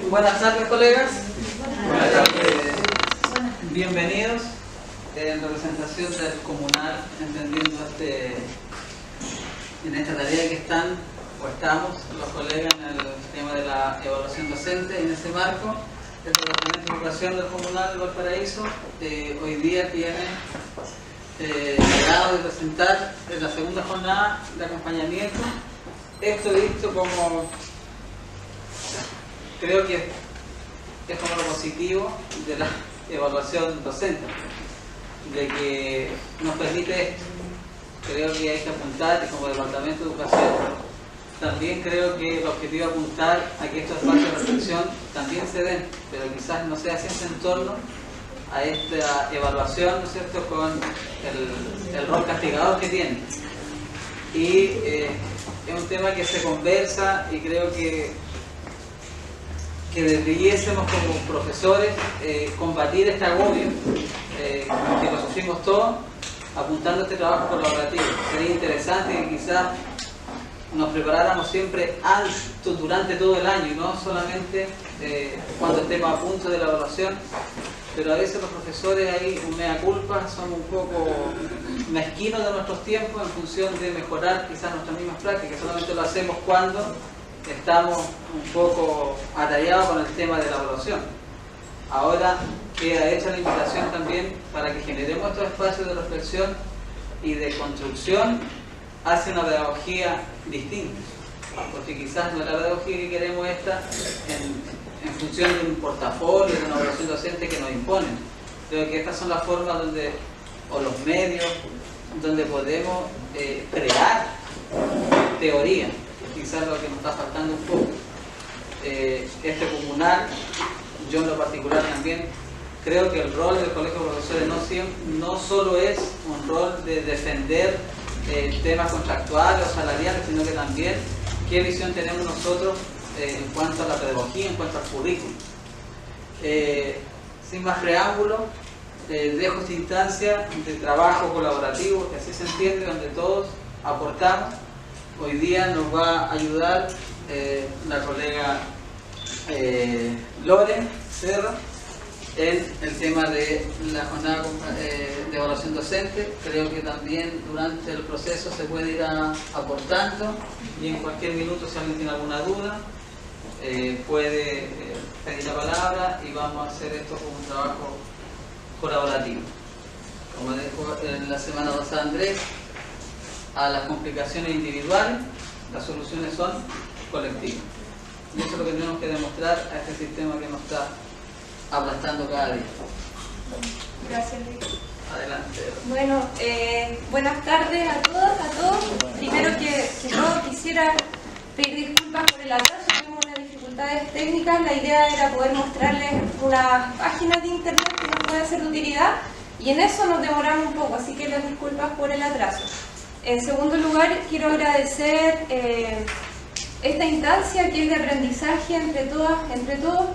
Buenas tardes, colegas. Buenas tardes. Bienvenidos en representación del comunal, entendiendo en esta tarea que están o estamos los colegas en el tema de la evaluación docente. En ese marco, el Departamento de Educación del Comunal de Valparaíso hoy día tiene el grado de presentar la segunda jornada de acompañamiento. Esto visto como, creo que es como lo positivo de la evaluación docente, de que nos permite esto. Creo que hay que apuntar, y como Departamento de Educación también creo que el objetivo es apuntar a que estos espacios de reflexión también se den, pero quizás no sea siempre en torno a esta evaluación, ¿no es cierto?, con el rol castigador que tiene. Y es un tema que se conversa, y creo que debiésemos como profesores combatir este agobio que lo sufrimos todos, apuntando a este trabajo colaborativo. Sería interesante que quizás nos preparáramos siempre durante todo el año, y no solamente cuando estemos a punto de la evaluación. Pero a veces los profesores ahí, un mea culpa, son un poco mezquinos de nuestros tiempos en función de mejorar quizás nuestras mismas prácticas. Solamente lo hacemos cuando estamos un poco atareados con el tema de la evaluación. Ahora queda hecha la invitación también para que generemos estos espacios de reflexión y de construcción hacia una pedagogía distinta, porque quizás no es la pedagogía que queremos esta en función de un portafolio, de una evaluación docente que nos imponen. Creo que estas son las formas donde, o los medios, donde podemos crear teoría, quizás lo que nos está faltando un poco. Este comunal, yo en lo particular también, creo que el rol del Colegio de Profesores no solo es un rol de defender temas contractuales o salariales, sino que también qué visión tenemos nosotros en cuanto a la pedagogía, en cuanto al currículum. Sin más preámbulo, dejo esta instancia de trabajo colaborativo, que así se entiende, donde todos aportamos. Hoy día nos va a ayudar la colega Lore Serra en el tema de la jornada de evaluación docente. Creo que también durante el proceso se puede ir aportando, y en cualquier minuto, si alguien tiene alguna duda, puede pedir la palabra, y vamos a hacer esto como un trabajo colaborativo. Como dijo en la semana pasada Andrés, a las complicaciones individuales, las soluciones son colectivas. Y eso es lo que tenemos que demostrar a este sistema que nos está aplastando cada día. Gracias, Luis. Adelante. Bueno, buenas tardes a todas, a todos. Primero que todo quisiera pedir disculpas por el atraso, tuvimos unas dificultades técnicas. La idea era poder mostrarles unas páginas de internet que nos pueden ser de utilidad, y en eso nos demoramos un poco, así que las disculpas por el atraso. En segundo lugar, quiero agradecer esta instancia que es de aprendizaje entre todas, entre todos.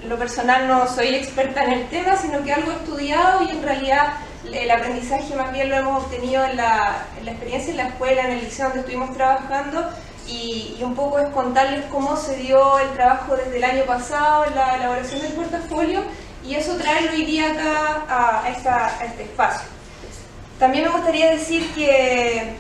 Lo personal no soy experta en el tema, sino que algo he estudiado, y en realidad el aprendizaje más bien lo hemos obtenido en la experiencia en la escuela, en el liceo donde estuvimos trabajando, y un poco es contarles cómo se dio el trabajo desde el año pasado en la elaboración del portafolio, y eso traerlo hoy día acá a este espacio. También me gustaría decir que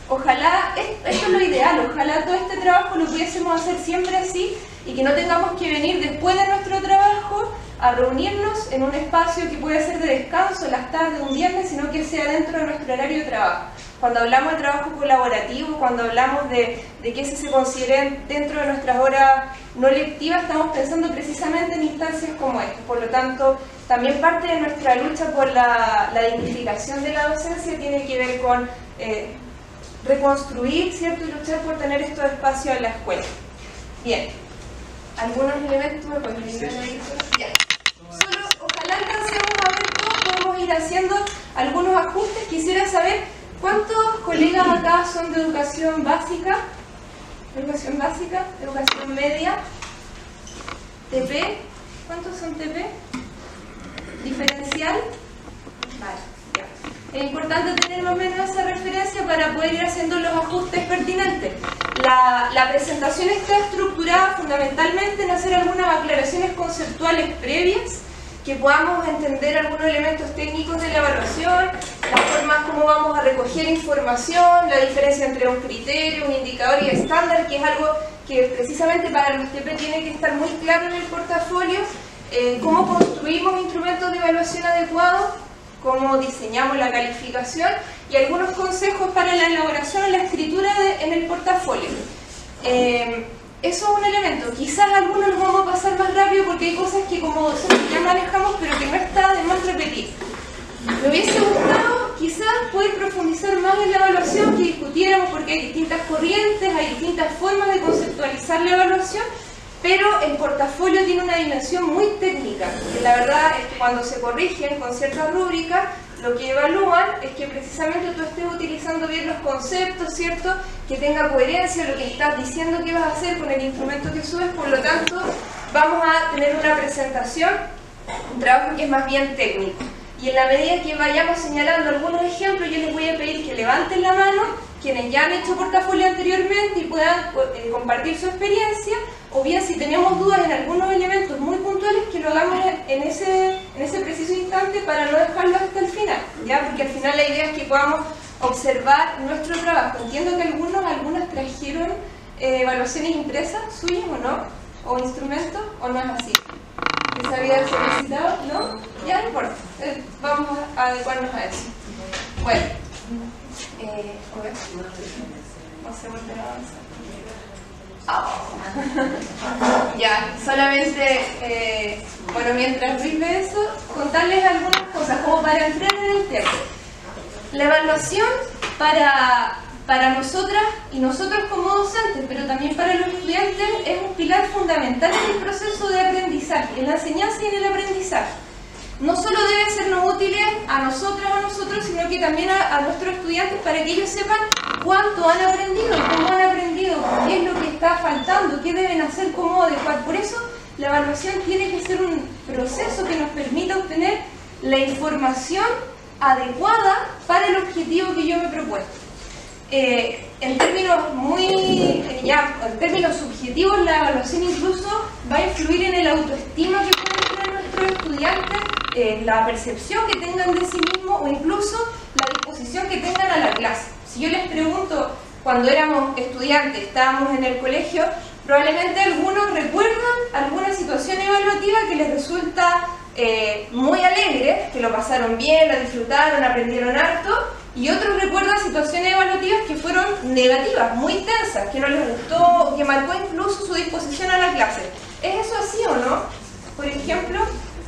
ojalá, esto es lo ideal, ojalá todo este trabajo lo pudiésemos hacer siempre así, y que no tengamos que venir después de nuestro trabajo a reunirnos en un espacio que puede ser de descanso en las tardes, un viernes, sino que sea dentro de nuestro horario de trabajo. Cuando hablamos de trabajo colaborativo, cuando hablamos de que ese se considere dentro de nuestras horas no lectivas, estamos pensando precisamente en instancias como esta. Por lo tanto, también parte de nuestra lucha por la dignificación de la docencia tiene que ver con reconstruir, ¿cierto?, y luchar por tener estos espacios en la escuela. Bien, algunos elementos me pueden ayudar ahí. Bien. Solo ojalá alcancemos a ver todo, podemos ir haciendo algunos ajustes. Quisiera saber cuántos colegas acá son de educación básica, educación media, TP. ¿Cuántos son TP? ¿Diferencial? Vale, ya. Es importante tener más o menos esa referencia para poder ir haciendo los ajustes pertinentes. La presentación está estructurada estructurada fundamentalmente en hacer algunas aclaraciones conceptuales previas, que podamos entender algunos elementos técnicos de la evaluación, las formas como vamos a recoger información, la diferencia entre un criterio, un indicador y estándar, que es algo que precisamente para los TP tiene que estar muy claro en el portafolio, cómo construimos instrumentos de evaluación adecuados, cómo diseñamos la calificación y algunos consejos para la elaboración y la escritura en el portafolio. Eso es un elemento. Quizás algunos los vamos a pasar más rápido porque hay cosas que como docentes ya manejamos, pero que no está de más repetir. Me hubiese gustado quizás poder profundizar más en la evaluación, que discutiéramos, porque hay distintas corrientes, hay distintas formas de conceptualizar la evaluación, pero el portafolio tiene una dimensión muy técnica, que la verdad es que cuando se corrigen con ciertas rúbricas, lo que evalúan es que precisamente tú estés utilizando bien los conceptos, ¿cierto? Que tenga coherencia lo que estás diciendo que vas a hacer con el instrumento que subes, por lo tanto, vamos a tener una presentación, un trabajo que es más bien técnico. Y en la medida que vayamos señalando algunos ejemplos, yo les voy a pedir que levanten la mano quienes ya han hecho portafolio anteriormente y puedan compartir su experiencia, o bien si tenemos dudas en algunos elementos muy puntuales, que lo hagamos en ese preciso instante para no dejarlo hasta el final, ¿ya? Porque al final la idea es que podamos observar nuestro trabajo. Entiendo que algunas trajeron evaluaciones impresas suyas o no, o instrumentos, o no es así. ¿Que se había solicitado? ¿No? Ya no importa, vamos a adecuarnos a eso. Bueno, vamos a volver a avanzar. Ya, solamente, bueno, mientras Luis ve eso, contarles algunas cosas, como para entrar en el tema. La evaluación para nosotras y nosotros como docentes, pero también para los estudiantes, es un pilar fundamental en el proceso de aprendizaje, en la enseñanza y en el aprendizaje. No solo deben sernos útiles a nosotras o a nosotros, sino que también a nuestros estudiantes, para que ellos sepan cuánto han aprendido, cómo han aprendido, qué es lo que está faltando, qué deben hacer, cómo adecuar. Por eso la evaluación tiene que ser un proceso que nos permita obtener la información adecuada para el objetivo que yo me he propuesto. En términos en términos subjetivos, la evaluación incluso va a influir en el autoestima que pueden tener nuestros estudiantes, la percepción que tengan de sí mismos o incluso la disposición que tengan a la clase. Si yo les pregunto, cuando éramos estudiantes, estábamos en el colegio, probablemente algunos recuerdan alguna situación evaluativa que les resulta muy alegre, que lo pasaron bien, la disfrutaron, aprendieron harto, y otros recuerdan situaciones evaluativas que fueron negativas, muy tensas, que no les gustó, que marcó incluso su disposición a la clase. ¿Es eso así o no? Por ejemplo,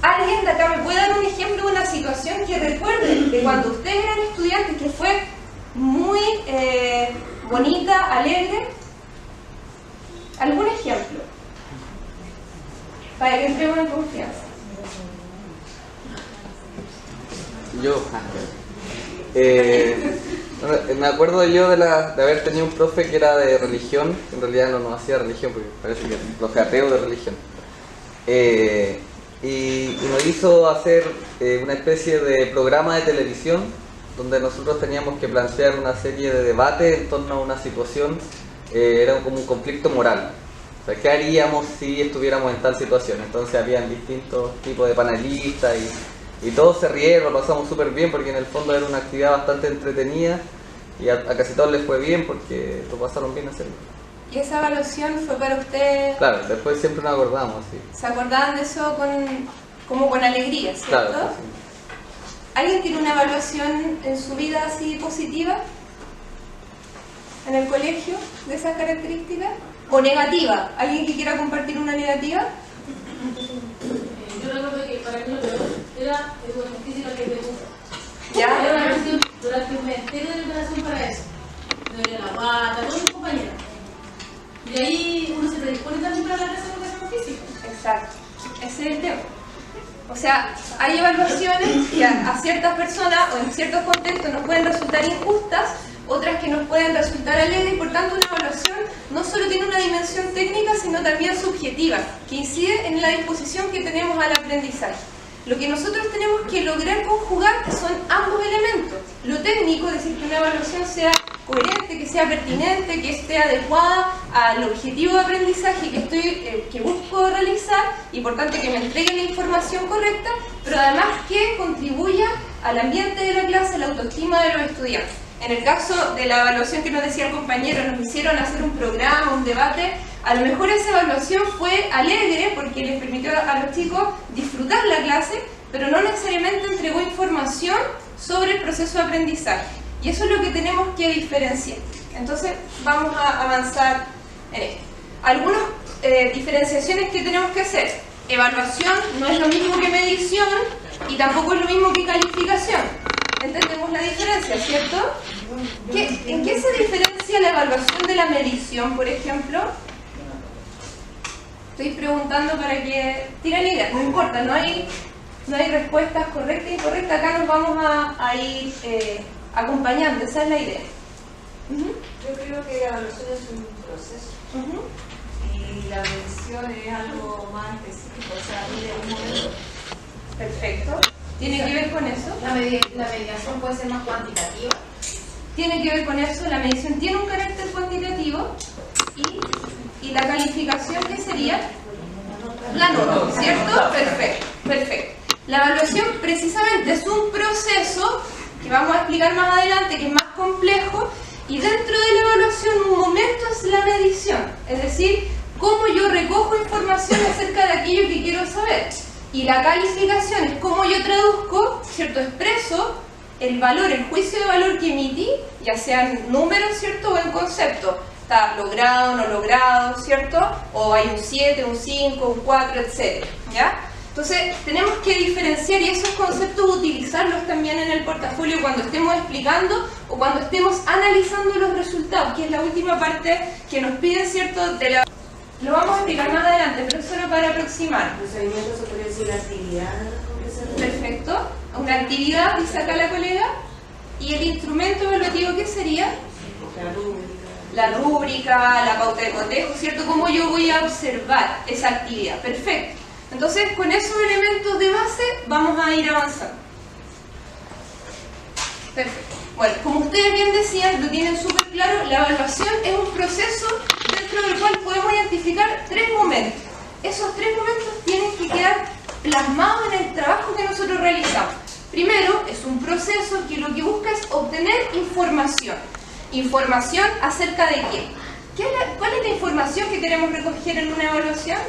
¿alguien de acá me puede dar un ejemplo de una situación que recuerde de cuando ustedes eran estudiantes que fue muy bonita, alegre? ¿Algún ejemplo? Para que entremos en confianza. Yo me acuerdo yo de haber tenido un profe que era de religión, en realidad no nos hacía religión porque parece que es un profe ateo de religión, y nos hizo hacer una especie de programa de televisión donde nosotros teníamos que plantear una serie de debates en torno a una situación, era como un conflicto moral. O sea, ¿qué haríamos si estuviéramos en tal situación? Entonces habían distintos tipos de panelistas y todos se rieron, lo pasamos súper bien porque en el fondo era una actividad bastante entretenida y a casi todos les fue bien porque lo pasaron bien hacerlo. ¿Y esa evaluación fue para usted? Claro, después siempre nos acordamos, sí. ¿Se acordaban de eso como con alegría, cierto? Claro, sí. ¿Alguien tiene una evaluación en su vida así positiva? ¿En el colegio? ¿De esas características? ¿O negativa? ¿Alguien que quiera compartir una negativa? Yo recuerdo que para mí lo peor era educación física que me gusta. ¿Ya? Era una versión durante un mes entero de preparación para eso. Me dolía la guata, todos mis compañeros. Y ahí uno se predispone también para la clase de educación física. Exacto. Ese es el tema. O sea, hay evaluaciones que a ciertas personas o en ciertos contextos nos pueden resultar injustas, otras que nos pueden resultar alegres, y por tanto una evaluación no solo tiene una dimensión técnica, sino también subjetiva, que incide en la disposición que tenemos al aprendizaje. Lo que nosotros tenemos que lograr conjugar son ambos elementos. Lo técnico, es decir, que una evaluación sea coherente, que sea pertinente, que esté adecuada al objetivo de aprendizaje que busco realizar, importante que me entregue la información correcta, pero además que contribuya al ambiente de la clase, a la autoestima de los estudiantes. En el caso de la evaluación que nos decía el compañero, nos hicieron hacer un programa, un debate. A lo mejor esa evaluación fue alegre porque les permitió a los chicos disfrutar la clase, pero no necesariamente entregó información sobre el proceso de aprendizaje. Y eso es lo que tenemos que diferenciar. Entonces vamos a avanzar en esto. Algunas diferenciaciones que tenemos que hacer. Evaluación no es lo mismo que medición y tampoco es lo mismo que calificación. Entendemos la diferencia, ¿cierto? ¿En qué se diferencia la evaluación de la medición, por ejemplo? Estoy preguntando para que tiren ideas, no importa, no hay respuestas correctas e incorrectas, acá nos vamos a ir acompañando, esa es la idea. Yo creo que la evaluación es un proceso y la medición es algo más específico, o sea, mide un momento. Perfecto. ¿Tiene que ver con eso? La mediación puede ser más cuantitativa. Tiene que ver con eso, la medición tiene un carácter cuantitativo y la calificación, ¿qué sería? La nota, ¿cierto? Perfecto. La evaluación precisamente es un proceso que vamos a explicar más adelante, que es más complejo, y dentro de la evaluación un momento es la medición, es decir, cómo yo recojo información acerca de aquello que quiero saber. Y la calificación es cómo yo traduzco, ¿cierto? Expreso el valor, el juicio de valor que emití, ya sea en números, ¿cierto? O en concepto. Está logrado, no logrado, ¿cierto? O hay un 7, un 5, un 4, etc. ¿Ya? Entonces, tenemos que diferenciar y esos conceptos utilizarlos también en el portafolio cuando estemos explicando o cuando estemos analizando los resultados, que es la última parte que nos piden, ¿cierto? Lo vamos a explicar más adelante, pero solo para aproximar. El procedimiento se puede decir la actividad. Perfecto. Una actividad, dice acá la colega. ¿Y el instrumento evaluativo qué sería? La rúbrica, la pauta de cotejo, ¿cierto? ¿Cómo yo voy a observar esa actividad? Perfecto. Entonces, con esos elementos de base vamos a ir avanzando. Perfecto. Bueno, como ustedes bien decían, lo tienen súper claro, la evaluación es un proceso dentro del cual podemos identificar 3 momentos. Esos 3 momentos tienen que quedar plasmados en el trabajo que nosotros realizamos. Primero, es un proceso que lo que busca es obtener información. ¿Información acerca de qué? ¿Cuál es la información que queremos recoger en una evaluación?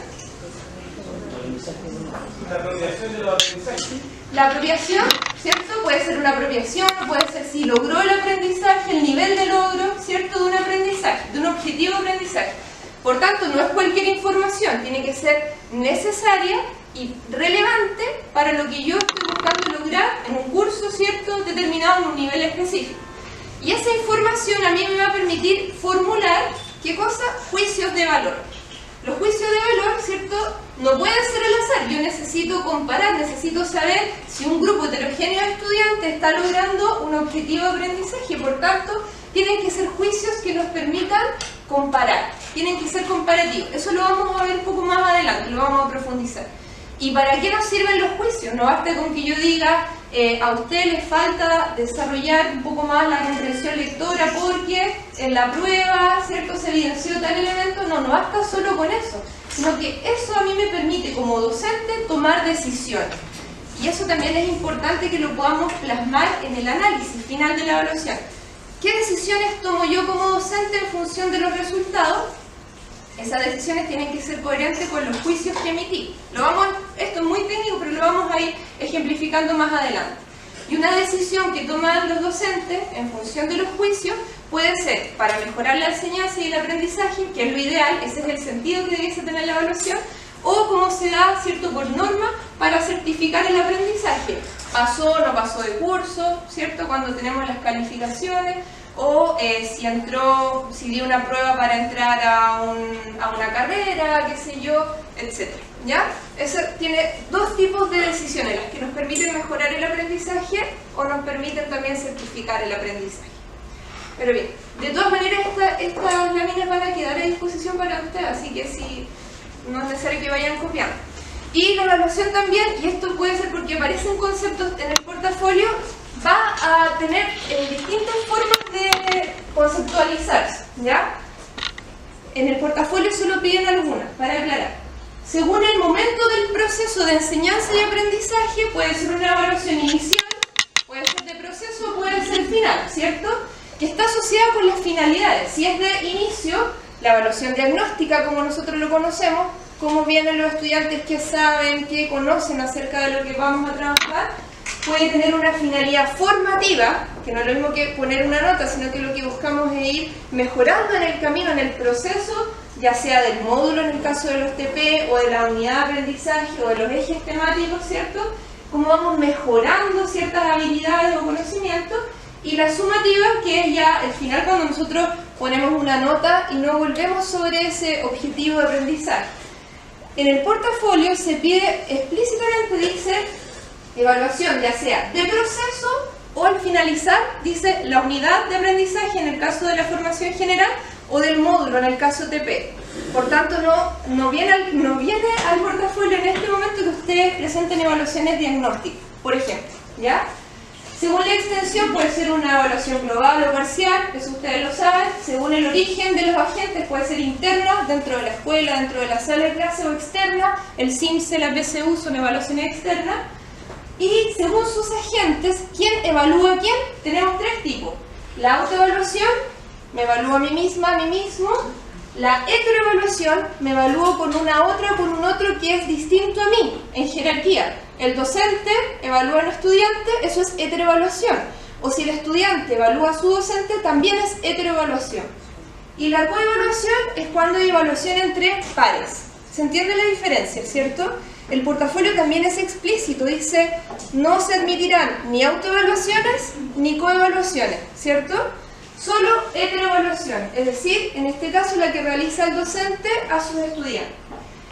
La apropiación de los aprendizajes. La apropiación, ¿cierto? Puede ser una apropiación, puede ser si logró el aprendizaje, el nivel de logro, ¿cierto? De un aprendizaje, de un objetivo de aprendizaje. Por tanto, no es cualquier información, tiene que ser necesaria y relevante para lo que yo estoy buscando lograr en un curso, ¿cierto? Determinado en un nivel específico. Y esa información a mí me va a permitir formular, ¿qué cosa? Juicios de valor. Los juicios de valor, ¿cierto? No pueden ser al azar. Yo necesito comparar, necesito saber si un grupo heterogéneo de estudiantes está logrando un objetivo de aprendizaje. Por tanto, tienen que ser juicios que nos permitan comparar. Tienen que ser comparativos. Eso lo vamos a ver un poco más adelante, lo vamos a profundizar. ¿Y para qué nos sirven los juicios? No basta con que yo diga, a usted le falta desarrollar un poco más la comprensión lectora porque en la prueba, ¿cierto?, se evidenció tal elemento. No basta solo con eso, sino que eso a mí me permite como docente tomar decisiones. Y eso también es importante que lo podamos plasmar en el análisis final de la evaluación. ¿Qué decisiones tomo yo como docente en función de los resultados? Esas decisiones tienen que ser coherentes con los juicios que emití. Esto es muy técnico, pero lo vamos a ir ejemplificando más adelante. Y una decisión que toman los docentes en función de los juicios puede ser para mejorar la enseñanza y el aprendizaje, que es lo ideal, ese es el sentido que debiese tener la evaluación, o como se da, ¿cierto?, por norma, para certificar el aprendizaje. Pasó, no pasó de curso, ¿cierto?, cuando tenemos las calificaciones, o si dio una prueba para entrar a una carrera, qué sé yo, etc. ¿Ya? Eso tiene 2 tipos de decisiones, las que nos permiten mejorar el aprendizaje o nos permiten también certificar el aprendizaje. Pero bien, de todas maneras estas láminas van a quedar a disposición para ustedes, así que si no es necesario que vayan copiando. Y la evaluación también, y esto puede ser porque aparecen conceptos en el portafolio, va a tener distintas formas de conceptualizarse, ¿ya? en el portafolio solo piden algunas, para aclarar. Según el momento del proceso de enseñanza y aprendizaje, puede ser una evaluación inicial, puede ser de proceso, puede ser final, ¿cierto? Que está asociada con las finalidades. Si es de inicio, la evaluación diagnóstica, como nosotros lo conocemos, cómo vienen los estudiantes que saben, que conocen acerca de lo que vamos a trabajar, puede tener una finalidad formativa, que no es lo mismo que poner una nota, sino que lo que buscamos es ir mejorando en el camino, en el proceso, ya sea del módulo en el caso de los TP, o de la unidad de aprendizaje, o de los ejes temáticos, ¿cierto? Cómo vamos mejorando ciertas habilidades o conocimientos, y la sumativa, que es ya el final cuando nosotros ponemos una nota y no volvemos sobre ese objetivo de aprendizaje. En el portafolio se pide explícitamente, dice, evaluación ya sea de proceso o al finalizar, dice la unidad de aprendizaje en el caso de la formación general o del módulo en el caso TP. Por tanto, no viene al portafolio en este momento que ustedes presenten evaluaciones diagnósticas, por ejemplo, ¿ya? Según la extensión puede ser una evaluación global o parcial, eso ustedes lo saben. Según el origen de los agentes puede ser interno, dentro de la escuela, dentro de la sala de clase, o externa. El CIMSE, la PSU son evaluaciones externas. Y según sus agentes, ¿quién evalúa a quién? Tenemos tres tipos. La autoevaluación, me evalúo a mí misma, a mí mismo. La heteroevaluación, me evalúo con una otra, con un otro que es distinto a mí, en jerarquía. El docente evalúa a un estudiante, eso es heteroevaluación. O si el estudiante evalúa a su docente, también es heteroevaluación. Y la coevaluación es cuando hay evaluación entre pares. ¿Se entiende la diferencia, cierto? El portafolio también es explícito, dice, no se admitirán ni autoevaluaciones ni coevaluaciones, ¿cierto? Solo heteroevaluación, es decir, en este caso la que realiza el docente a sus estudiantes.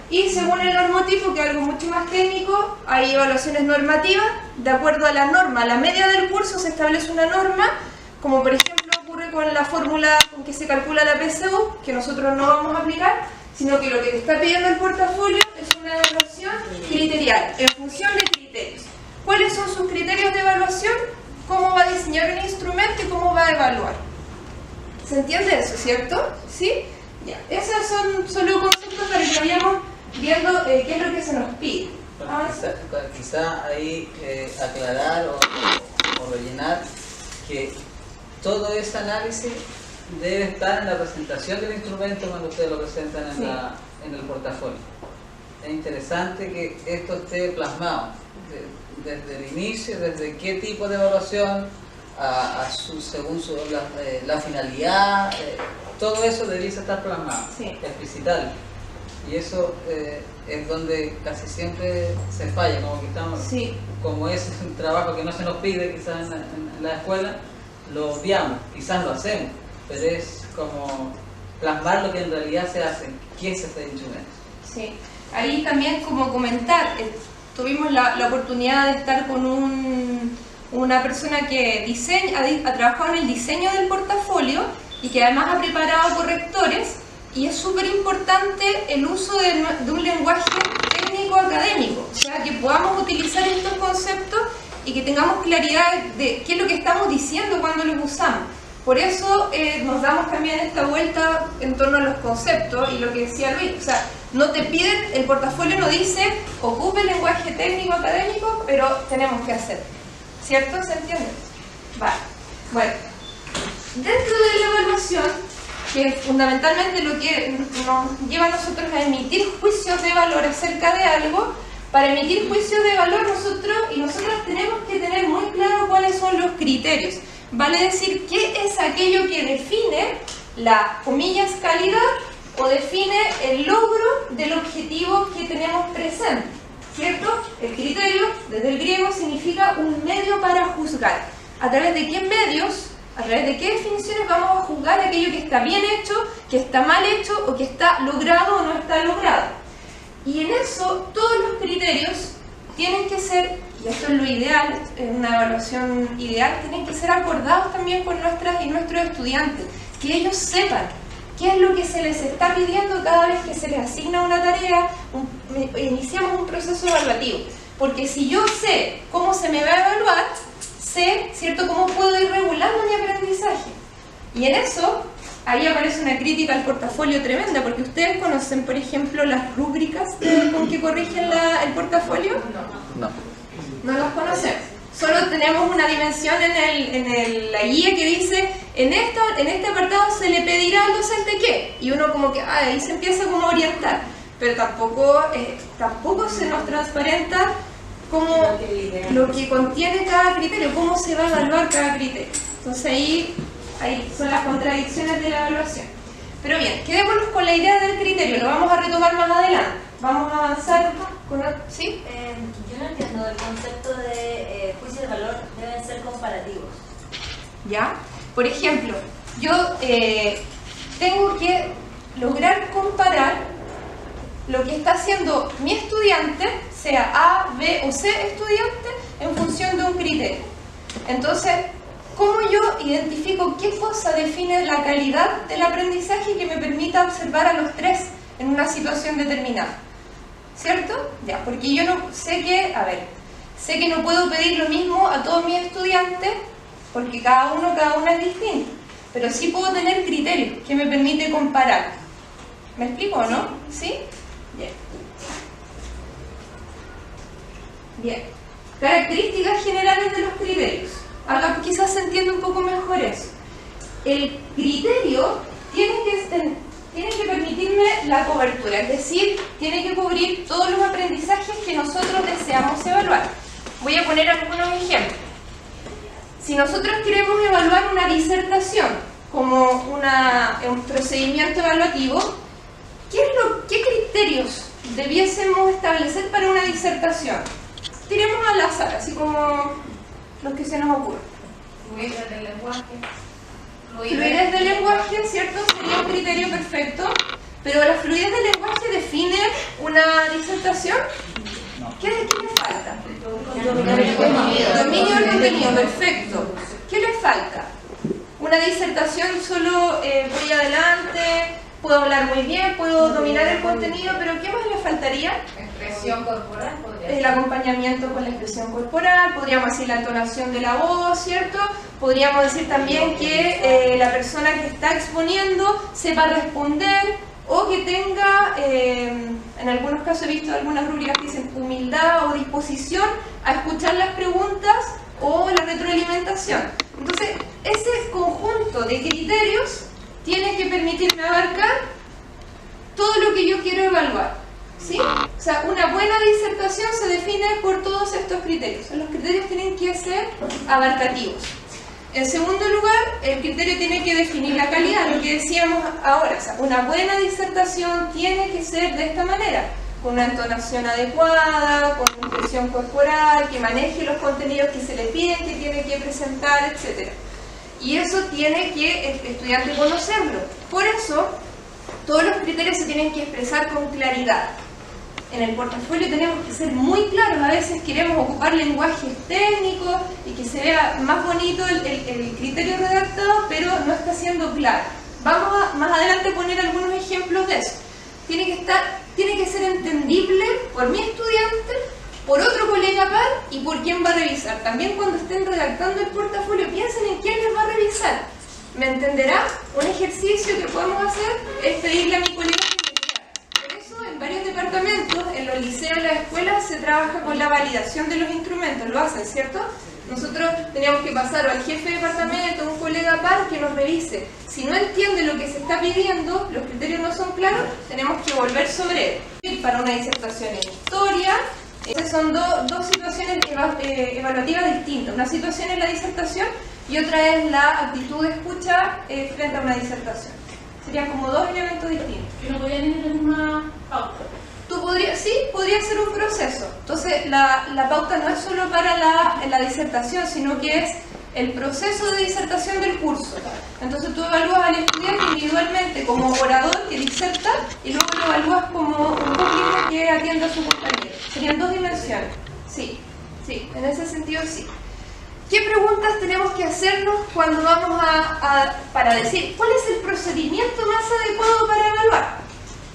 Y según el normotipo, que es algo mucho más técnico, hay evaluaciones normativas. De acuerdo a la norma, a la media del curso se establece una norma, como por ejemplo ocurre con la fórmula con que se calcula la PSU, que nosotros no vamos a aplicar, sino que lo que te está pidiendo el portafolio es una evaluación criterial, en función de criterios. ¿Cuáles son sus criterios de evaluación? ¿Cómo va a diseñar un instrumento y cómo va a evaluar? ¿Se entiende eso, cierto? ¿Sí? Ya. Esos son solo conceptos para que vayamos viendo qué es lo que se nos pide. Quizá ahí aclarar o rellenar que todo ese análisis debe estar en la presentación del instrumento cuando ustedes lo presentan en el portafolio. Es interesante que esto esté plasmado desde el inicio, desde qué tipo de evaluación, según la finalidad, todo eso debiese estar plasmado, explicitarlo. Y eso es donde casi siempre se falla, como que estamos, como es un trabajo que no se nos pide quizás en la escuela, lo obviamos, quizás lo hacemos, pero es como plasmar lo que en realidad se hace, qué es este instrumento. Sí, ahí también como comentar, tuvimos la oportunidad de estar con una persona que ha trabajado en el diseño del portafolio y que además ha preparado correctores, y es súper importante el uso de un lenguaje técnico académico, o sea, que podamos utilizar estos conceptos y que tengamos claridad de qué es lo que estamos diciendo cuando los usamos. Por eso nos damos también esta vuelta en torno a los conceptos y lo que decía Luis, o sea, no te piden, el portafolio no dice ocupe el lenguaje técnico académico, pero tenemos que hacer, ¿cierto? ¿Se entiende? Vale. Bueno, dentro de la evaluación, que es fundamentalmente lo que nos lleva a nosotros a emitir juicios de valor acerca de algo, para emitir juicios de valor nosotros tenemos que tener muy claro cuáles son los criterios. Vale decir, ¿qué es aquello que define la, comillas, calidad o define el logro del objetivo que tenemos presente? ¿Cierto? El criterio, desde el griego, significa un medio para juzgar. ¿A través de qué medios? ¿A través de qué definiciones vamos a juzgar aquello que está bien hecho, que está mal hecho o que está logrado o no está logrado? Y en eso todos los criterios tienen que ser, y esto es lo ideal, en una evaluación ideal, tienen que ser acordados también con nuestras y nuestros estudiantes, que ellos sepan qué es lo que se les está pidiendo cada vez que se les asigna una tarea, iniciamos un proceso evaluativo. Porque si yo sé cómo se me va a evaluar, sé, ¿cierto?, cómo puedo ir regulando mi aprendizaje. Y en eso ahí aparece una crítica al portafolio tremenda, porque ustedes conocen, por ejemplo, las rúbricas con que corrigen el portafolio. No las conocemos. Solo tenemos una dimensión en la guía que dice, en este apartado se le pedirá al docente qué, y uno como que, ahí se empieza como a orientar, pero tampoco se nos transparenta como lo que contiene cada criterio, cómo se va a evaluar cada criterio. Entonces ahí son las contradicciones de la evaluación. Pero bien, quedémonos con la idea del criterio, lo vamos a retomar más adelante. Vamos a avanzar con... ¿Sí? Yo no entiendo el concepto de juicio de valor, deben ser comparativos. ¿Ya? Por ejemplo, yo tengo que lograr comparar lo que está haciendo mi estudiante, sea A, B o C estudiante, en función de un criterio. Entonces, ¿cómo yo identifico qué cosa define la calidad del aprendizaje que me permita observar a los tres en una situación determinada? ¿Cierto? Ya, porque yo no sé que no puedo pedir lo mismo a todos mis estudiantes, porque cada uno es distinto, pero sí puedo tener criterios que me permite comparar. ¿Me explico o no? ¿Sí? Bien. Bien. Características generales de los criterios. Ahora quizás se entiende un poco mejor eso. El criterio tiene que permitirme la cobertura, es decir, tiene que cubrir todos los aprendizajes que nosotros deseamos evaluar. Voy a poner algunos ejemplos. Si nosotros queremos evaluar una disertación como un procedimiento evaluativo, ¿qué criterios debiésemos establecer para una disertación? Tiremos al azar, así como los que se nos ocurren. Fluidez del lenguaje. Fluidez del lenguaje, ¿cierto? Sería un criterio perfecto. Pero la fluidez del lenguaje define una disertación. ¿Qué le falta? Dominio del contenido, perfecto. ¿Qué le falta? Una disertación solo voy adelante, puedo hablar muy bien, puedo dominar el contenido, pero ¿qué más le faltaría? Expresión corporal. El acompañamiento con la expresión corporal, podríamos decir la entonación de la voz, ¿cierto? Podríamos decir también que la persona que está exponiendo sepa responder, o que tenga, en algunos casos he visto algunas rúbricas que dicen humildad o disposición a escuchar las preguntas o la retroalimentación. Entonces, ese conjunto de criterios tiene que permitirme abarcar todo lo que yo quiero evaluar, ¿sí? O sea, una buena disertación se define por todos estos criterios. Los criterios tienen que ser abarcativos. En segundo lugar, el criterio tiene que definir la calidad, lo que decíamos ahora. O sea, una buena disertación tiene que ser de esta manera, con una entonación adecuada, con una expresión corporal, que maneje los contenidos que se le piden, que tiene que presentar, etc. Y eso tiene que el estudiante conocerlo. Por eso, todos los criterios se tienen que expresar con claridad. En el portafolio tenemos que ser muy claros, a veces queremos ocupar lenguajes técnicos y que se vea más bonito el criterio redactado, pero no está siendo claro. Vamos a más adelante poner algunos ejemplos de eso. Tiene que ser entendible por mi estudiante, por otro colega par y por quien va a revisar. También cuando estén redactando el portafolio, piensen en quién les va a revisar. ¿Me entenderá? Un ejercicio que podemos hacer es pedirle a mi colega en varios departamentos, en los liceos, en las escuelas, se trabaja con la validación de los instrumentos, lo hacen, ¿cierto? Nosotros teníamos que pasar al jefe de departamento, un colega par que nos revise. Si no entiende lo que se está pidiendo, los criterios no son claros, tenemos que volver sobre él. Para una disertación en historia, esas son dos situaciones evaluativas distintas. Una situación es la disertación y otra es la actitud de escucha frente a una disertación. Serían como dos elementos distintos. Yo no podía tener la misma pauta. Sí, podría ser un proceso. Entonces, la pauta no es solo para la disertación, sino que es el proceso de disertación del curso. Entonces, tú evalúas al estudiante individualmente como orador que diserta y luego lo evalúas como un público que atiende a su compañero. Serían dos dimensiones. Sí, en ese sentido sí. ¿Qué preguntas tenemos que hacernos cuando vamos para decir cuál es el procedimiento más adecuado para evaluar?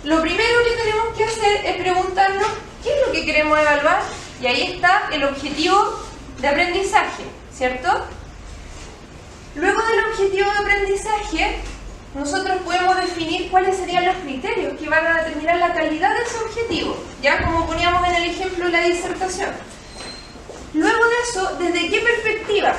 Lo primero que tenemos que hacer es preguntarnos qué es lo que queremos evaluar, y ahí está el objetivo de aprendizaje, ¿cierto? Luego del objetivo de aprendizaje nosotros podemos definir cuáles serían los criterios que van a determinar la calidad de ese objetivo, ya como poníamos en el ejemplo de la disertación. Luego de eso, ¿desde qué perspectiva?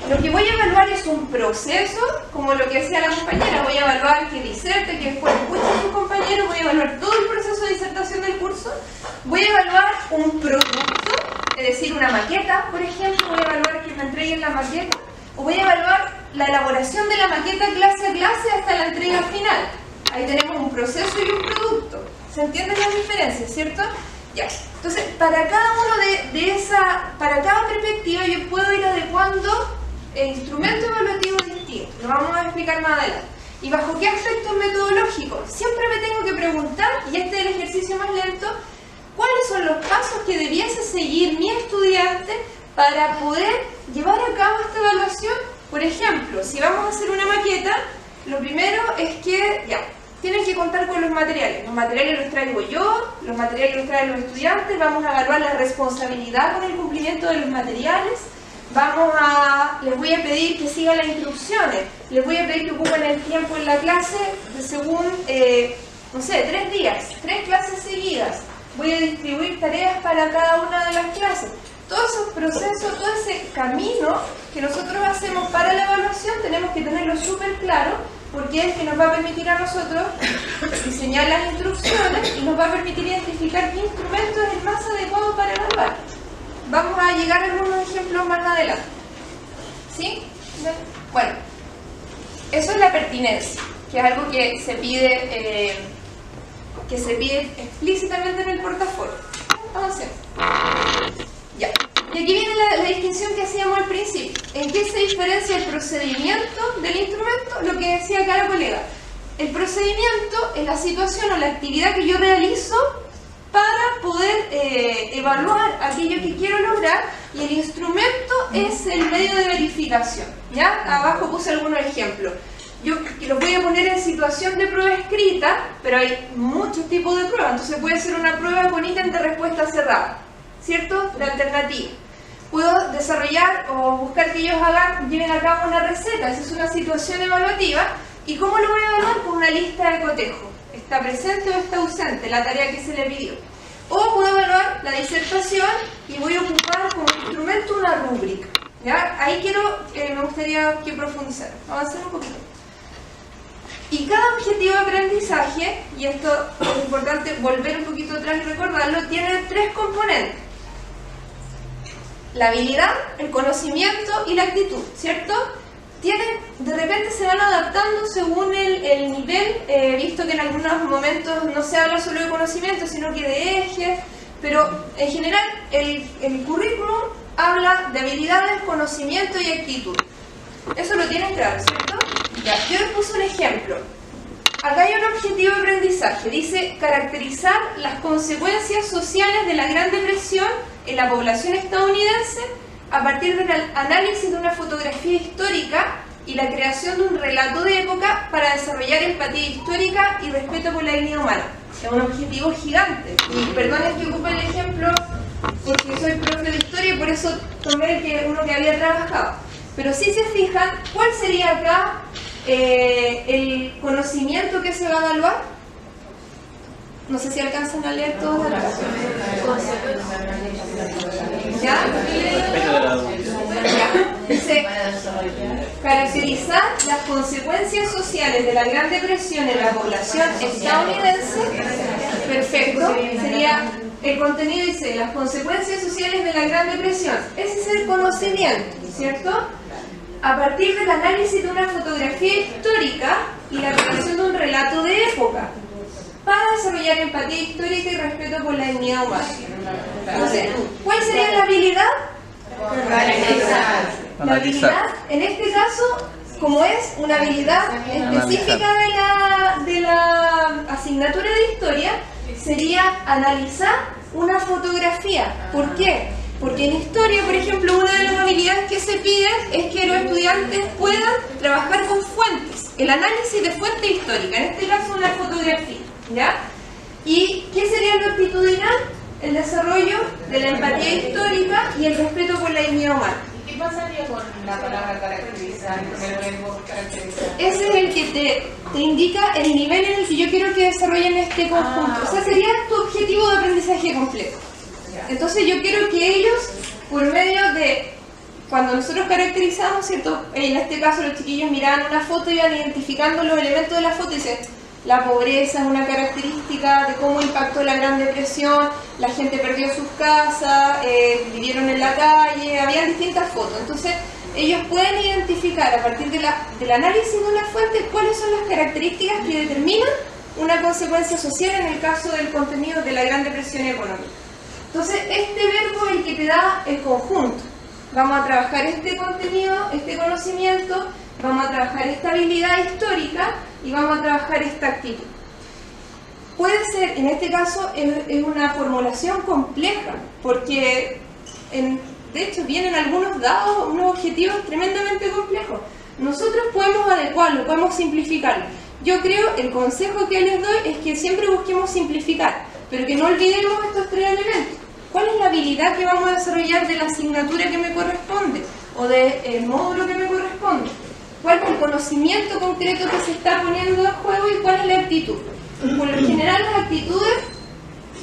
Lo que voy a evaluar es un proceso, como lo que decía la compañera, voy a evaluar que diserte, que después escuche a sus compañeros, voy a evaluar todo el proceso de disertación del curso, voy a evaluar un producto, es decir, una maqueta, por ejemplo, voy a evaluar que me entreguen la maqueta, o voy a evaluar la elaboración de la maqueta clase a clase hasta la entrega final. Ahí tenemos un proceso y un producto. ¿Se entienden las diferencias, cierto? Ya. Entonces, para cada uno para cada perspectiva yo puedo ir adecuando instrumentos evaluativos distintos. Lo vamos a explicar más adelante. ¿Y bajo qué aspectos metodológicos? Siempre me tengo que preguntar, y este es el ejercicio más lento, ¿cuáles son los pasos que debiese seguir mi estudiante para poder llevar a cabo esta evaluación? Por ejemplo, si vamos a hacer una maqueta, lo primero es que, tienen que contar con los materiales. Los materiales los traigo yo, los materiales los traen los estudiantes, vamos a evaluar la responsabilidad con el cumplimiento de los materiales, les voy a pedir que sigan las instrucciones, les voy a pedir que ocupen el tiempo en la clase según, 3 días, 3 clases seguidas. Voy a distribuir tareas para cada una de las clases. Todos esos procesos, todo ese camino que nosotros hacemos para la evaluación tenemos que tenerlo súper claro, porque es que nos va a permitir a nosotros diseñar las instrucciones y nos va a permitir identificar qué instrumento es el más adecuado para evaluar. Vamos a llegar a algunos ejemplos más adelante. ¿Sí? Bueno, eso es la pertinencia, que es algo que se pide explícitamente en el portafolio. Avancemos. Ya. Y aquí viene la distinción que hacíamos al principio. ¿En qué se diferencia el procedimiento del instrumento? Lo que decía acá la colega. El procedimiento es la situación o la actividad que yo realizo para poder evaluar aquello que quiero lograr, y el instrumento es el medio de verificación. ¿Ya? Abajo puse algunos ejemplos. Yo los voy a poner en situación de prueba escrita, pero hay muchos tipos de pruebas. Entonces puede ser una prueba con ítem de respuesta cerrada, ¿cierto? La alternativa. Puedo desarrollar o buscar que ellos lleven a cabo una receta. Esa es una situación evaluativa. ¿Y cómo lo voy a evaluar? Con una lista de cotejo. ¿Está presente o está ausente la tarea que se le pidió? O puedo evaluar la disertación y voy a ocupar como instrumento una rúbrica. ¿Ya? Ahí me gustaría que profundizara. Avancemos un poquito. Y cada objetivo de aprendizaje, y esto es importante volver un poquito atrás y recordarlo, tiene 3 componentes. La habilidad, el conocimiento y la actitud, ¿cierto? De repente se van adaptando según el nivel, visto que en algunos momentos no se habla solo de conocimiento, sino que de ejes, pero en general el currículum habla de habilidades, conocimiento y actitud. Eso lo tienen claro, ¿cierto? Ya, yo les puse un ejemplo. Acá hay un objetivo de aprendizaje. Dice caracterizar las consecuencias sociales de la Gran Depresión en la población estadounidense a partir del análisis de una fotografía histórica y la creación de un relato de época para desarrollar empatía histórica y respeto por la dignidad humana. Es un objetivo gigante. Y perdonen que ocupe el ejemplo porque soy profe de historia y por eso tomé uno que había trabajado. Pero si se fijan, ¿cuál sería acá el conocimiento que se va a evaluar? No sé si alcanzan a leer todos acá. ¿Ya? Dice, caracterizar las consecuencias sociales de la Gran Depresión en la población estadounidense. Perfecto. Sería el contenido, dice, las consecuencias sociales de la Gran Depresión. Ese es el conocimiento, ¿cierto? A partir del análisis de una fotografía histórica y la creación de un relato de época para desarrollar empatía histórica y respeto por la dignidad humana. Entonces, ¿cuál sería la habilidad? La habilidad, en este caso, como es una habilidad específica de la asignatura de historia, sería analizar una fotografía. ¿Por qué? Porque en historia, por ejemplo, una de las habilidades que se piden es que los estudiantes puedan trabajar con fuentes, el análisis de fuente histórica, en este caso una fotografía, ¿ya? ¿Y qué sería lo actitudinal? El desarrollo de la empatía histórica y el respeto por la dignidad humana. ¿Qué pasaría con la palabra caracterizar, con el verbo caracterizar? Ese es el que te indica el nivel en el que yo quiero que desarrollen este conjunto. O sea, sería tu objetivo de aprendizaje completo. Entonces yo quiero que ellos, por medio de, cuando nosotros caracterizamos, ¿cierto? En este caso los chiquillos miraban una foto y iban identificando los elementos de la foto y dicen, la pobreza es una característica de cómo impactó la Gran Depresión, la gente perdió sus casas, vivieron en la calle, había distintas fotos. Entonces ellos pueden identificar a partir del análisis de una fuente cuáles son las características que determinan una consecuencia social en el caso del contenido de la Gran Depresión económica. Entonces este verbo es el que te da el conjunto. Vamos a trabajar este contenido, este conocimiento, vamos a trabajar esta habilidad histórica y vamos a trabajar esta actitud. Puede ser, en este caso, es una formulación compleja, porque de hecho vienen algunos dados, unos objetivos tremendamente complejos. Nosotros podemos adecuarlo, podemos simplificarlo. Yo creo, el consejo que les doy es que siempre busquemos simplificar, pero que no olvidemos estos tres elementos. ¿Cuál es la habilidad que vamos a desarrollar de la asignatura que me corresponde o del módulo que me corresponde? ¿Cuál es el conocimiento concreto que se está poniendo en juego y cuál es la actitud? Por lo general las actitudes,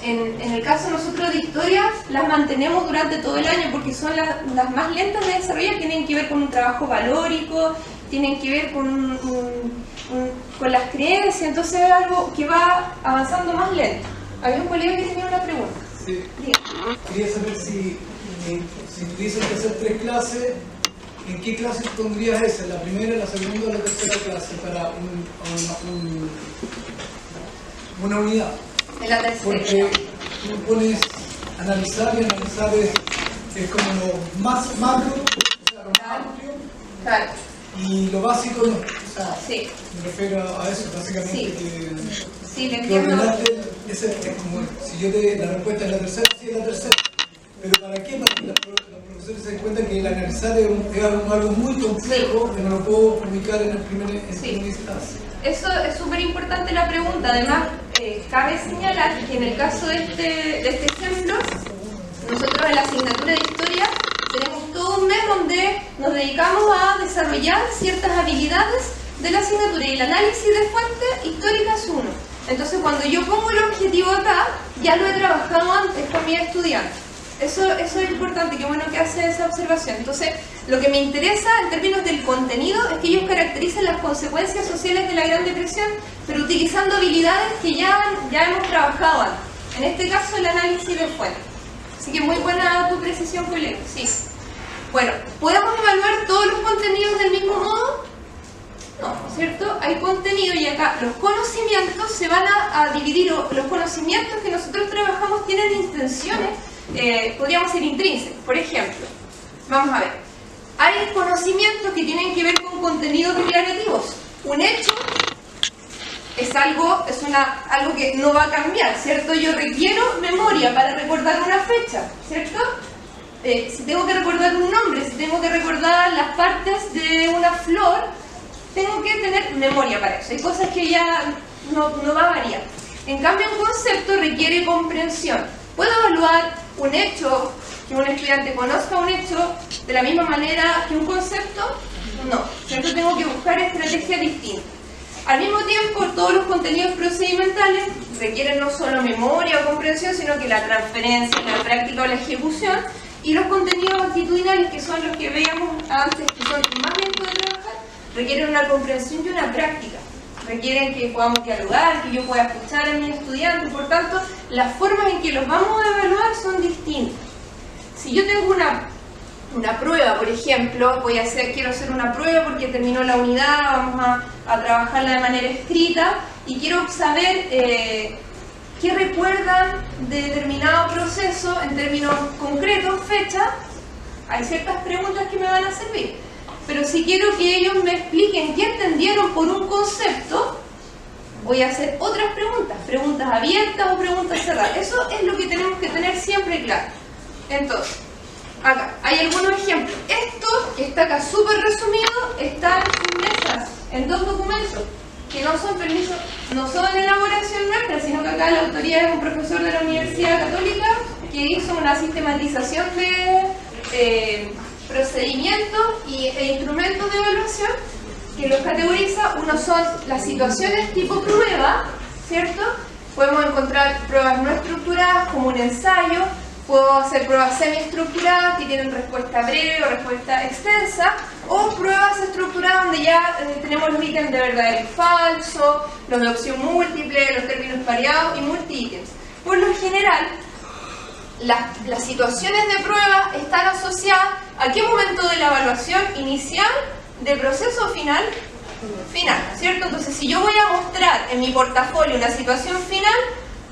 en el caso nosotros de historia, las mantenemos durante todo el año porque son las más lentas de desarrollar, tienen que ver con un trabajo valórico, tienen que ver con las creencias, entonces es algo que va avanzando más lento. Había un colega que tenía una pregunta. Sí. Quería saber si tuviesen que hacer 3 clases, ¿en qué clases pondrías esa? ¿La primera, la segunda o la tercera clase para una unidad? En la tercera. Porque tú pones analizar y analizar es como lo más macro, o sea, lo más amplio. Claro. Y lo básico no. O sea, sí. Me refiero a eso, básicamente. Sí. Sí, le que entiendo. es como, si yo la respuesta es la tercera, sí es la tercera. Pero ¿para qué? Para que los profesores se den cuenta que el analizar es algo muy complejo, que no lo puedo ubicar en primera instancia. Eso es súper importante la pregunta. Además, cabe señalar que en el caso de este ejemplo, nosotros en la asignatura de historia tenemos todo un mes donde nos dedicamos a desarrollar ciertas habilidades de la asignatura y el análisis de fuentes históricas es uno. Entonces cuando yo pongo el objetivo acá, ya lo he trabajado antes con mis estudiantes. Eso es importante, qué bueno que hace esa observación. Entonces, lo que me interesa en términos del contenido es que ellos caractericen las consecuencias sociales de la Gran Depresión, pero utilizando habilidades que ya hemos trabajado antes. En este caso, el análisis de fuentes. Así que muy buena tu precisión, colega. Sí. Bueno, ¿podemos evaluar todos los contenidos del mismo modo? No, ¿cierto? Hay contenido y acá los conocimientos se van a dividir, los conocimientos que nosotros trabajamos tienen intenciones, podríamos ser intrínsecos. Por ejemplo, vamos a ver, hay conocimientos que tienen que ver con contenidos declarativos. Un hecho es algo que no va a cambiar, ¿cierto? Yo requiero memoria para recordar una fecha, ¿cierto? Si tengo que recordar un nombre, si tengo que recordar las partes de una flor, tengo que tener memoria para eso. Hay cosas que ya no va a variar. En cambio, un concepto requiere comprensión. ¿Puedo evaluar un hecho, que un estudiante conozca un hecho de la misma manera que un concepto? No. ¿Cierto? Tengo que buscar estrategias distintas. Al mismo tiempo, todos los contenidos procedimentales requieren no solo memoria o comprensión, sino que la transferencia, la práctica o la ejecución. Y los contenidos actitudinales, que son los que veíamos antes, que son más lentos de trabajar, requieren una comprensión y una práctica. Requieren que podamos dialogar, que yo pueda escuchar a mis estudiantes. Por tanto, las formas en que los vamos a evaluar son distintas. Si yo tengo una prueba, por ejemplo, quiero hacer una prueba porque terminó la unidad, vamos a trabajarla de manera escrita y quiero saber qué recuerdan de determinado proceso en términos concretos, fecha. Hay ciertas preguntas que me van a servir. Pero si quiero que ellos me expliquen qué entendieron por un concepto, voy a hacer otras preguntas abiertas o preguntas cerradas. Eso es lo que tenemos que tener siempre claro. Entonces, acá hay algunos ejemplos. Esto, que está acá súper resumido, está en sus mesas, en 2 documentos, que no son permisos, no son elaboración nuestra, sino que acá la autoría es un profesor de la Universidad Católica que hizo una sistematización procedimientos e instrumentos de evaluación que los categoriza. Uno son las situaciones tipo prueba, ¿cierto? Podemos encontrar pruebas no estructuradas como un ensayo, puedo hacer pruebas semiestructuradas que tienen respuesta breve o respuesta extensa, o pruebas estructuradas donde ya tenemos los ítems de verdadero y falso, los de opción múltiple, los términos variados y multi-ítems. Por lo general, las situaciones de prueba están asociadas a qué momento de la evaluación inicial, de proceso final, ¿cierto? Entonces, si yo voy a mostrar en mi portafolio una situación final,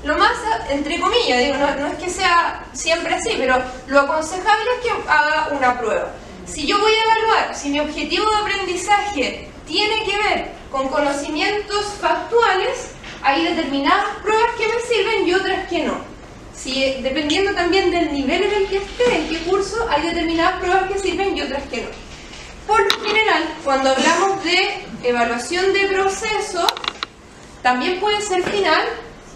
lo más, entre comillas, digo, no es que sea siempre así, pero lo aconsejable es que haga una prueba. Si yo voy a evaluar si mi objetivo de aprendizaje tiene que ver con conocimientos factuales, hay determinadas pruebas que me sirven y otras que no. Si, dependiendo también del nivel en el que esté, en qué curso, hay determinadas pruebas que sirven y otras que no. Por lo general, cuando hablamos de evaluación de proceso, también puede ser final.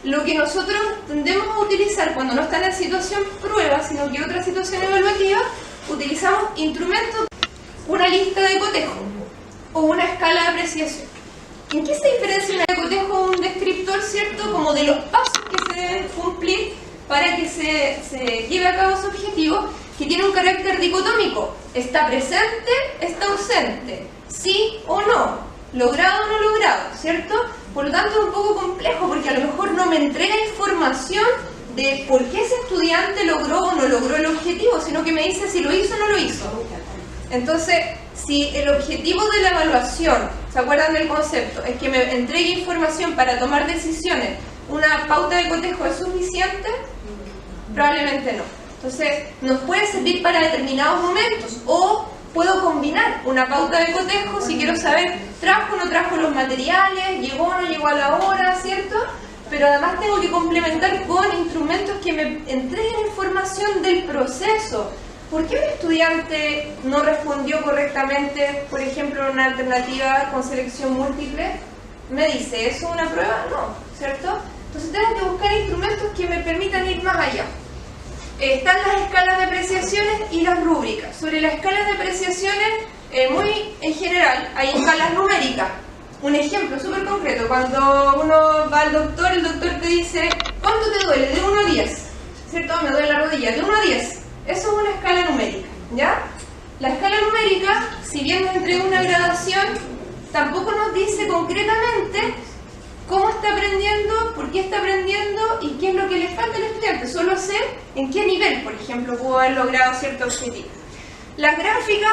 Lo que nosotros tendemos a utilizar cuando no está en la situación prueba, sino que otra situación evaluativa, utilizamos instrumentos, una lista de cotejo o una escala de apreciación. ¿En qué se diferencia una de cotejo o un descriptor, cierto? Como de los pasos que se deben cumplir para que se lleve a cabo su objetivo, que tiene un carácter dicotómico. Está presente, está ausente, sí o no, logrado o no logrado, ¿cierto? Por lo tanto es un poco complejo porque a lo mejor no me entrega información de por qué ese estudiante logró o no logró el objetivo, sino que me dice si lo hizo o no lo hizo. Entonces, si el objetivo de la evaluación, ¿se acuerdan del concepto? Es que me entregue información para tomar decisiones, ¿una pauta de cotejo es suficiente? Probablemente no. Entonces, nos puede servir para determinados momentos o puedo combinar una pauta de cotejo si quiero saber, ¿trajo o no trajo los materiales? ¿Llegó o no llegó a la hora? ¿Cierto? Pero además tengo que complementar con instrumentos que me entreguen información del proceso. ¿Por qué mi estudiante no respondió correctamente, por ejemplo, en una alternativa con selección múltiple? ¿Me dice eso una prueba? No, ¿cierto? Entonces tengo que buscar instrumentos que me permitan ir más allá. Están las escalas de apreciaciones y las rúbricas. Sobre las escalas de apreciaciones, muy en general, hay escalas numéricas. Un ejemplo súper concreto, cuando uno va al doctor, el doctor te dice, ¿cuánto te duele? De 1 a 10, ¿cierto? Me duele la rodilla, de 1 a 10. Eso es una escala numérica, ¿ya? La escala numérica, si bien nos entrega una gradación, tampoco nos dice concretamente cómo está aprendiendo, por qué está aprendiendo y qué es lo que le falta al estudiante. Solo sé en qué nivel, por ejemplo, pudo haber logrado cierto objetivo. Las gráficas,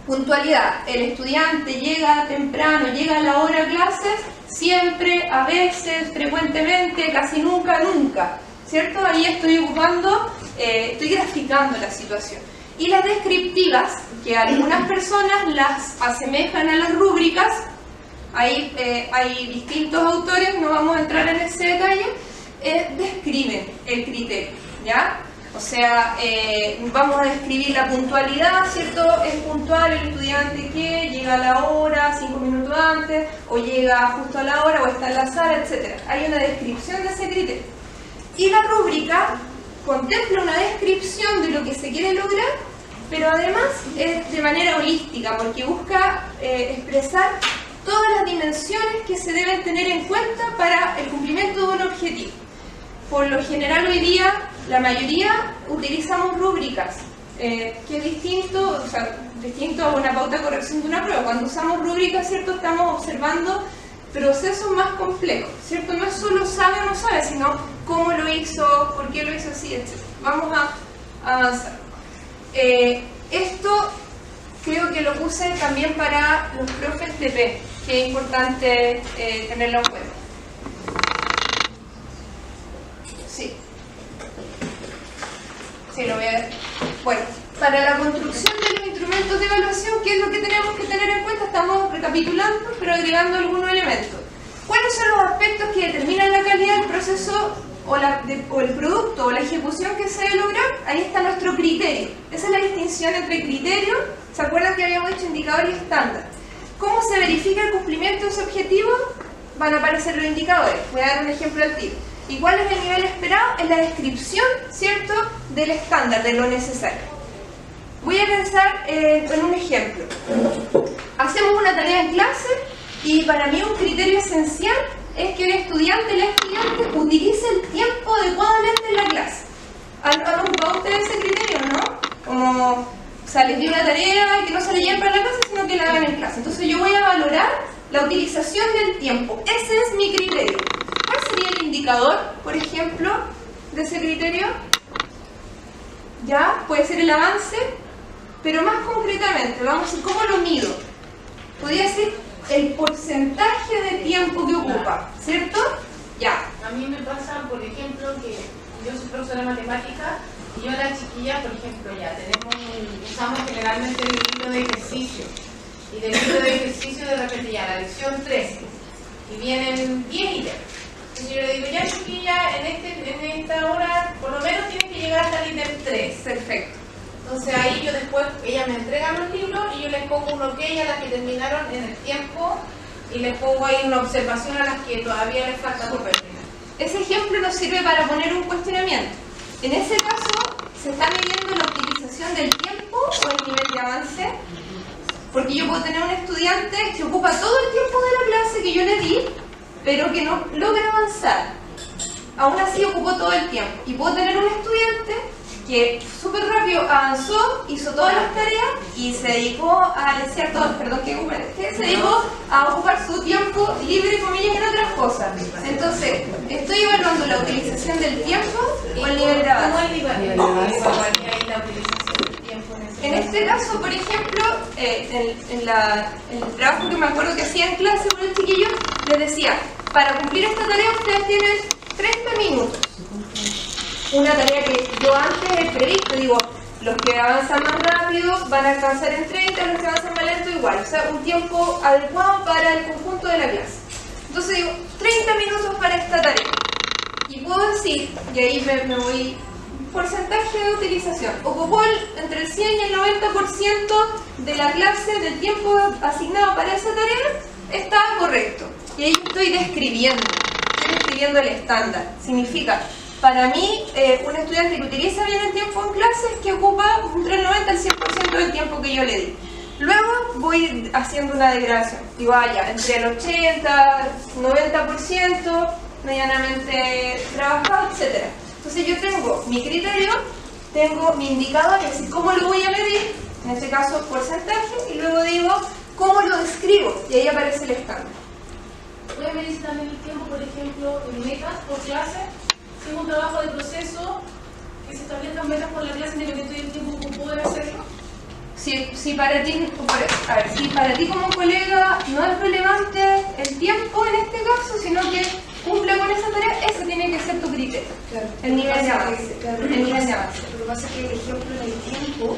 puntualidad. El estudiante llega temprano, llega a la hora de clases, siempre, a veces, frecuentemente, casi nunca, nunca. ¿Cierto? Ahí estoy ocupando, estoy graficando la situación. Y las descriptivas, que algunas personas las asemejan a las rúbricas. Hay distintos autores, no vamos a entrar en ese detalle, describen el criterio, ¿ya? O sea, vamos a describir la puntualidad, ¿cierto? Es puntual el estudiante que llega a la hora, 5 minutos antes, o llega justo a la hora, o está en la sala, etc. Hay una descripción de ese criterio. Y la rúbrica contempla una descripción de lo que se quiere lograr, pero además es de manera holística, porque busca expresar todas las dimensiones que se deben tener en cuenta para el cumplimiento de un objetivo. Por lo general hoy día, la mayoría utilizamos rúbricas, que es distinto, o sea, distinto a una pauta de corrección de una prueba. Cuando usamos rúbricas, ¿cierto? Estamos observando procesos más complejos, ¿cierto? No es solo sabe o no sabe, sino cómo lo hizo, por qué lo hizo así, etc. Vamos a avanzar. Esto creo que lo puse también para los profes de P, que es importante tenerlo en cuenta. Sí, lo voy a ver. Bueno, para la construcción de los instrumentos de evaluación, ¿qué es lo que tenemos que tener en cuenta? Estamos recapitulando, pero agregando algunos elementos. ¿Cuáles son los aspectos que determinan la calidad del proceso o el producto o la ejecución que se debe lograr? Ahí está nuestro criterio. Esa es la distinción entre criterio, ¿se acuerdan que habíamos dicho indicador y estándar? ¿Cómo se verifica el cumplimiento de ese objetivo? Van a aparecer los indicadores. Voy a dar un ejemplo al tiro. ¿Y cuál es el nivel esperado? Es la descripción, ¿cierto?, del estándar, de lo necesario. Voy a pensar en un ejemplo. Hacemos una tarea en clase y para mí un criterio esencial es que el estudiante y la estudiante utilice el tiempo adecuadamente en la clase. ¿Han ocupado ustedes ese criterio, no? Como, o sea, les di una tarea que no se le lleven para la clase, sino que la hagan en clase. Entonces yo voy a valorar la utilización del tiempo. Ese es mi criterio. ¿Cuál sería el indicador, por ejemplo, de ese criterio? Ya, puede ser el avance, pero más concretamente, vamos a decir, ¿cómo lo mido? Podría decir el porcentaje de tiempo que ocupa, ¿cierto? Ya. A mí me pasa, por ejemplo, que yo soy profesora de matemática y yo a las chiquillas, por ejemplo, usamos generalmente el libro de ejercicio. Y del libro de ejercicio de repente ya la lección 13 y vienen 10 ítems. Entonces yo le digo, ya chiquilla, en esta hora por lo menos tienen que llegar hasta el ítem 3. Perfecto. Entonces ahí yo después, ellas me entregan los libros y yo les pongo un ok a las que terminaron en el tiempo y les pongo ahí una observación a las que todavía les falta por terminar. Ese ejemplo nos sirve para poner un cuestionamiento. En ese caso, ¿se está midiendo la utilización del tiempo o el nivel de avance? Porque yo puedo tener un estudiante que ocupa todo el tiempo de la clase que yo le di, pero que no logra avanzar. Aún así ocupó todo el tiempo. Y puedo tener un estudiante que súper rápido avanzó, hizo todas las tareas y se dedicó a lesear todo, que se dedicó a ocupar su tiempo libre, comillas, en otras cosas. Entonces, ¿estoy evaluando la utilización del tiempo o el nivel de avance? ¿Cómo evaluaría ahí la utilización del tiempo? En este caso, por ejemplo, en el trabajo que me acuerdo que hacía en clase con el chiquillo, les decía, para cumplir esta tarea ustedes tienen 30 minutos. Una tarea que yo antes he previsto, digo, los que avanzan más rápido van a alcanzar en 30, los que avanzan más lento igual, o sea, un tiempo adecuado para el conjunto de la clase. Entonces digo, 30 minutos para esta tarea. Y puedo decir, y ahí me voy, porcentaje de utilización. Ocupó entre el 100 y el 90% de la clase, del tiempo asignado para esa tarea, estaba correcto. Y ahí estoy describiendo el estándar. Significa, para mí, un estudiante que utiliza bien el tiempo en clase es que ocupa entre el 90 y el 100% del tiempo que yo le di. Luego voy haciendo una degradación. Digo, entre el 80, 90%, medianamente trabajado, etc. Entonces yo tengo mi criterio, tengo mi indicador, es decir, cómo lo voy a medir, en este caso porcentaje, y luego digo cómo lo describo, y ahí aparece el estándar. Voy a medir también el tiempo, por ejemplo, en metas por clase. Si es un trabajo de proceso, que se establezcan metas por la clase independiente del tiempo que puedo hacerlo. Si para ti como colega no es relevante el tiempo en este caso, sino que cumple con esa tarea, ese tiene que ser tu criterio. Claro. El nivel de avance. El nivel de avance. Lo que pasa es que el ejemplo del tiempo,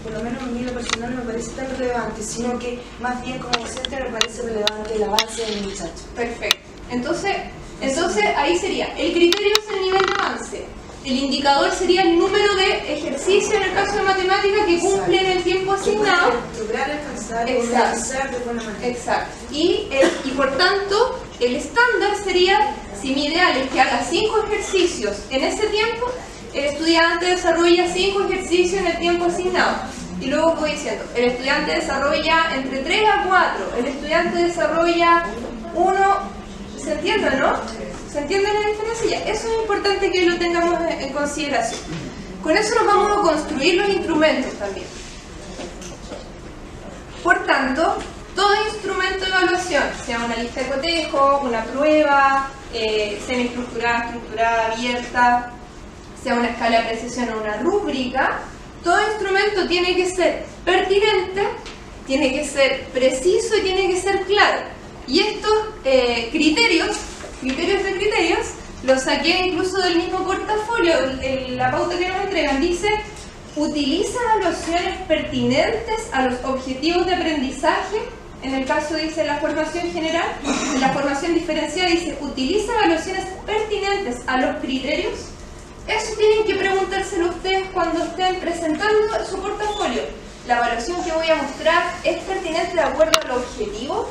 por lo menos a mí lo personal no me parece tan relevante, sino que más bien como docente me parece relevante el avance del muchacho. Perfecto. Entonces ahí sería, el criterio es el nivel de avance. El indicador sería el número de ejercicios en el caso de matemática que cumplen el tiempo asignado. Lograr alcanzar, Exacto. de buena manera. Exacto. Y por tanto, el estándar sería, si mi ideal es que haga 5 ejercicios en ese tiempo, el estudiante desarrolla 5 ejercicios en el tiempo asignado. Y luego voy diciendo, el estudiante desarrolla entre 3 a 4, el estudiante desarrolla 1, ¿se entiende, no? ¿Se entiende la diferencia? Eso es importante que lo tengamos en consideración. Con eso nos vamos a construir los instrumentos también. Por tanto, todo instrumento de evaluación, sea una lista de cotejo, una prueba, semiestructurada, estructurada, abierta, sea una escala de precisión o una rúbrica, todo instrumento tiene que ser pertinente, tiene que ser preciso y tiene que ser claro. Y estos criterios de criterios, los saqué incluso del mismo portafolio. La pauta que nos entregan dice: utiliza evaluaciones pertinentes a los objetivos de aprendizaje. En el caso dice la formación general. En la formación diferencial dice: utiliza evaluaciones pertinentes a los criterios. Eso tienen que preguntárselo ustedes cuando estén presentando su portafolio. ¿La evaluación que voy a mostrar es pertinente de acuerdo al objetivo?